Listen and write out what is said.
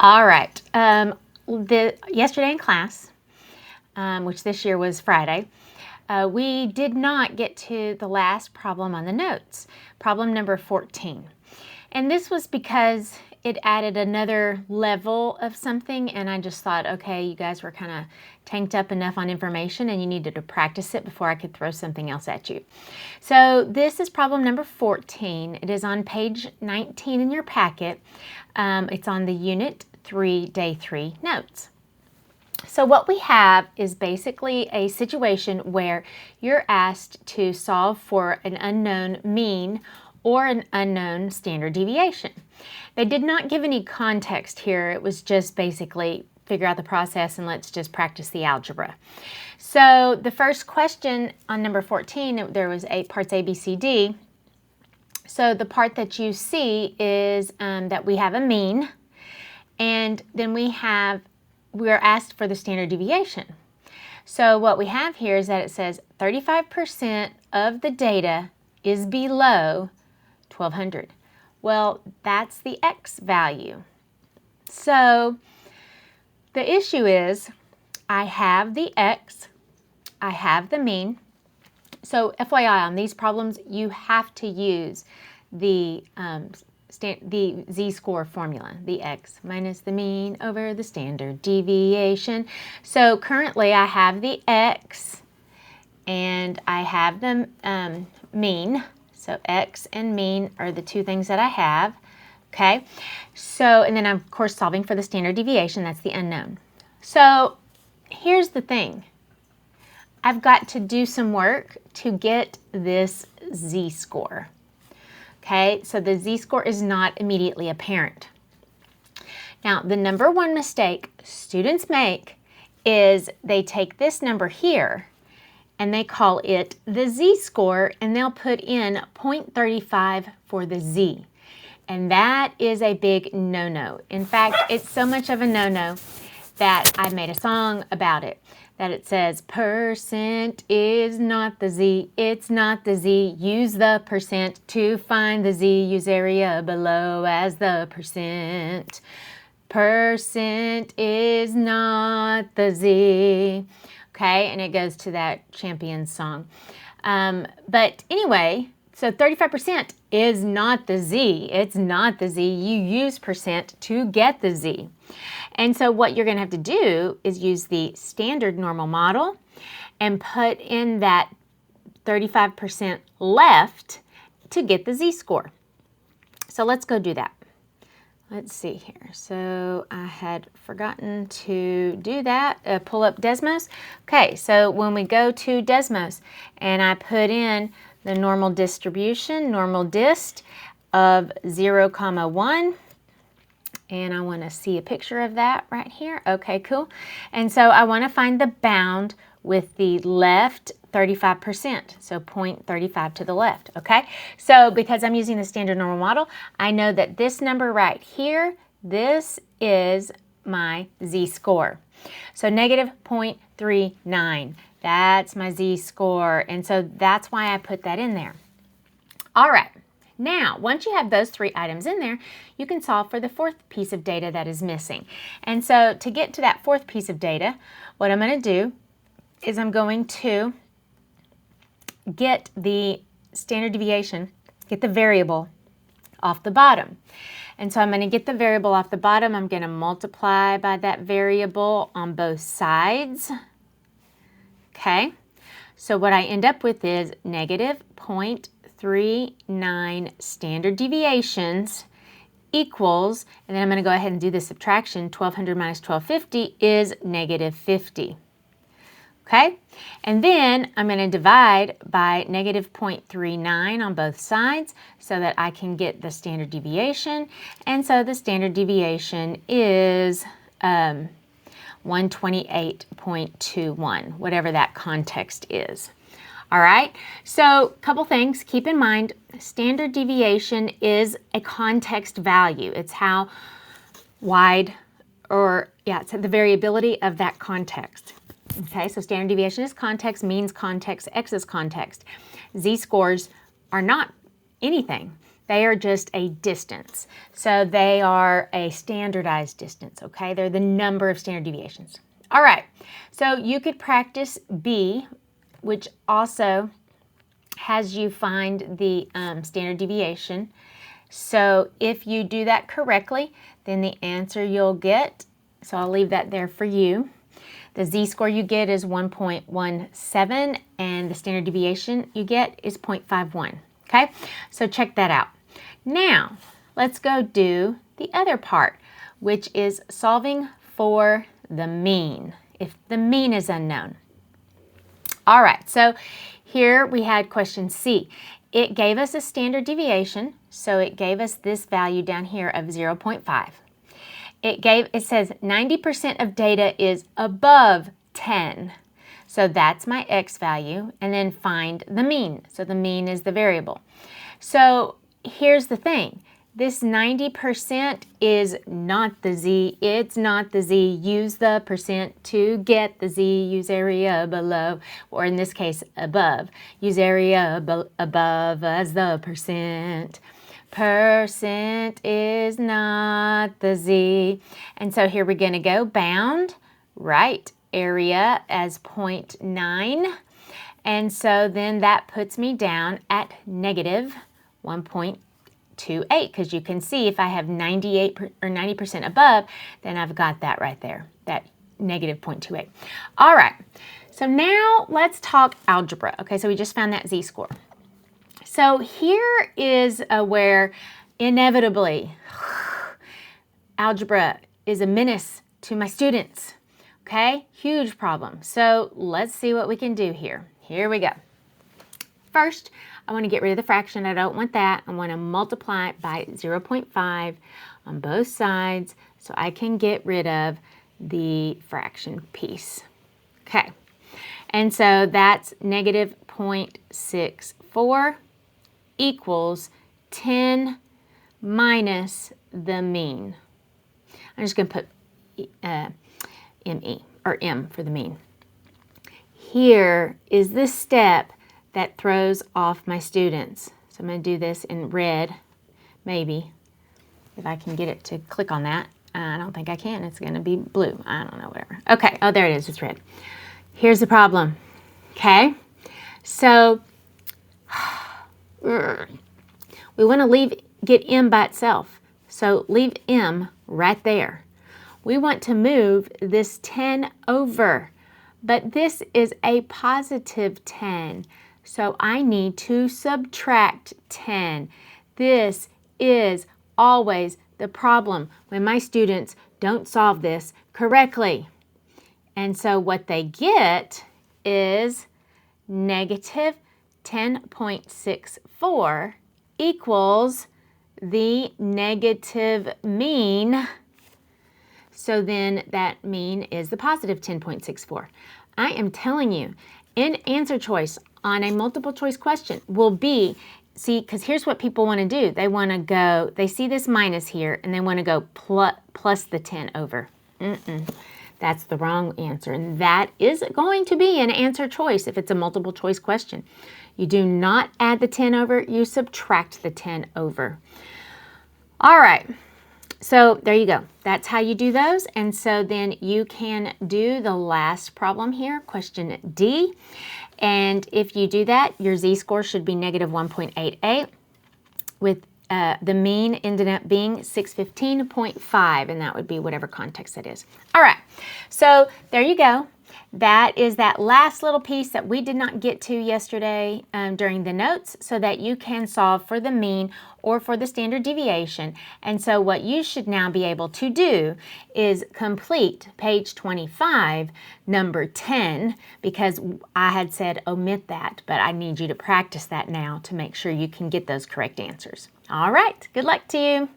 All right. Yesterday in class, which this year was Friday, we did not get to the last problem on the notes, problem number 14. And this was because it added another level of something, and I just thought, okay, you guys were kind of tanked up enough on information and you needed to practice it before I could throw something else at you. So this is problem number 14. It is on page 19 in your packet. It's on the Unit 3, Day 3 notes. So what we have is basically a situation where you're asked to solve for an unknown mean or an unknown standard deviation. They did not give any context here. It was just basically figure out the process and let's just practice the algebra. So the first question on number 14, there was parts A, B, C, D. So the part that you see is that we have a mean, and then we're asked for the standard deviation. So what we have here is that it says 35% of the data is below 1200. Well, that's the X value. So the issue is I have the X, I have the mean. So FYI, on these problems, you have to use the z-score formula, the X minus the mean over the standard deviation. So currently I have the X and I have the mean. So X and mean are the two things that I have. Okay, so, and then I'm of course solving for the standard deviation, that's the unknown. So here's the thing. I've got to do some work to get this z-score. Okay, so the z-score is not immediately apparent. Now, the number one mistake students make is they take this number here and they call it the z-score, and they'll put in 0.35 for the z. And that is a big no-no. In fact, it's so much of a no-no that I made a song about it, that it says, percent is not the z, it's not the z, use the percent to find the z, use area below as the percent. Percent is not the z. Okay, and it goes to that champion song. But anyway, so 35% is not the z. It's not the z. You use percent to get the z. And so what you're going to have to do is use the standard normal model and put in that 35% left to get the z-score. So let's go do that. Let's see here. So I had forgotten to do that, pull up Desmos. Okay, so when we go to Desmos and I put in the normal distribution, normal dist of 0, 1, and I want to see a picture of that right here. Okay, cool. And so I want to find the bound with the left 35%, so 0.35 to the left, okay? So because I'm using the standard normal model, I know that this number right here, this is my z-score. So negative 0.39, that's my z-score, and so that's why I put that in there. All right, now once you have those three items in there, you can solve for the fourth piece of data that is missing. And so to get to that fourth piece of data, what I'm going to do is I'm going to get the standard deviation, get the variable off the bottom. And so I'm going to get the variable off the bottom. I'm going to multiply by that variable on both sides. Okay, so what I end up with is negative 0.39 standard deviations equals, and then I'm going to go ahead and do the subtraction, 1200 minus 1250 is negative 50. Okay, and then I'm going to divide by negative 0.39 on both sides so that I can get the standard deviation. And so the standard deviation is 128.21, whatever that context is. All right, so a couple things. Keep in mind, standard deviation is a context value. It's how wide, it's the variability of that context. Okay, so standard deviation is context, means context, X is context. Z-scores are not anything. They are just a distance. So they are a standardized distance, okay? They're the number of standard deviations. All right, so you could practice B, which also has you find the standard deviation. So if you do that correctly, then the answer you'll get, so I'll leave that there for you. The z-score you get is 1.17, and the standard deviation you get is 0.51, okay? So check that out. Now, let's go do the other part, which is solving for the mean, if the mean is unknown. All right, so here we had question C. It gave us a standard deviation, so it gave us this value down here of 0.5. It says 90% of data is above 10. So that's my x value, and then find the mean. So the mean is the variable. So here's the thing. This 90% is not the z. It's not the z. Use the percent to get the z. Use area below, or in this case, above. Use area above as the percent. Percent is not the z. And so here we're going to go bound, right, area as 0.9. And so then that puts me down at negative 1.28, because you can see if I have 98 or 90% above, then I've got that right there, that negative 0.28. All right, so now let's talk algebra. Okay, so we just found that z-score. So here is where inevitably algebra is a menace to my students, okay? Huge problem. So let's see what we can do here. Here we go. First, I want to get rid of the fraction. I don't want that. I want to multiply it by 0.5 on both sides so I can get rid of the fraction piece. Okay, and so that's negative 0.64 equals 10 minus the mean. I'm just going to put ME, or M for the mean. Here is the step that throws off my students. So I'm going to do this in red, maybe, if I can get it to click on that. I don't think I can. It's going to be blue. I don't know, whatever. Okay, oh, there it is. It's red. Here's the problem, okay? So we want to get M by itself. So leave M right there. We want to move this 10 over, but this is a positive 10. So I need to subtract 10. This is always the problem when my students don't solve this correctly. And so what they get is negative 10.64 equals the negative mean. So then that mean is the positive 10.64. I am telling you, in answer choice on a multiple choice question will be, see, because here's what people want to do. They want to go, they see this minus here, and they want to go plus the 10 over. That's the wrong answer. And that is going to be an answer choice if it's a multiple choice question. You do not add the 10 over, you subtract the 10 over. All right, so there you go. That's how you do those. And so then you can do the last problem here, question D. And if you do that, your z-score should be negative 1.88 with the mean ended up being 615.5, and that would be whatever context that is. All right, so there you go. That is that last little piece that we did not get to yesterday during the notes, so that you can solve for the mean or for the standard deviation. And so what you should now be able to do is complete page 25, number 10, because I had said omit that, but I need you to practice that now to make sure you can get those correct answers. All right, good luck to you.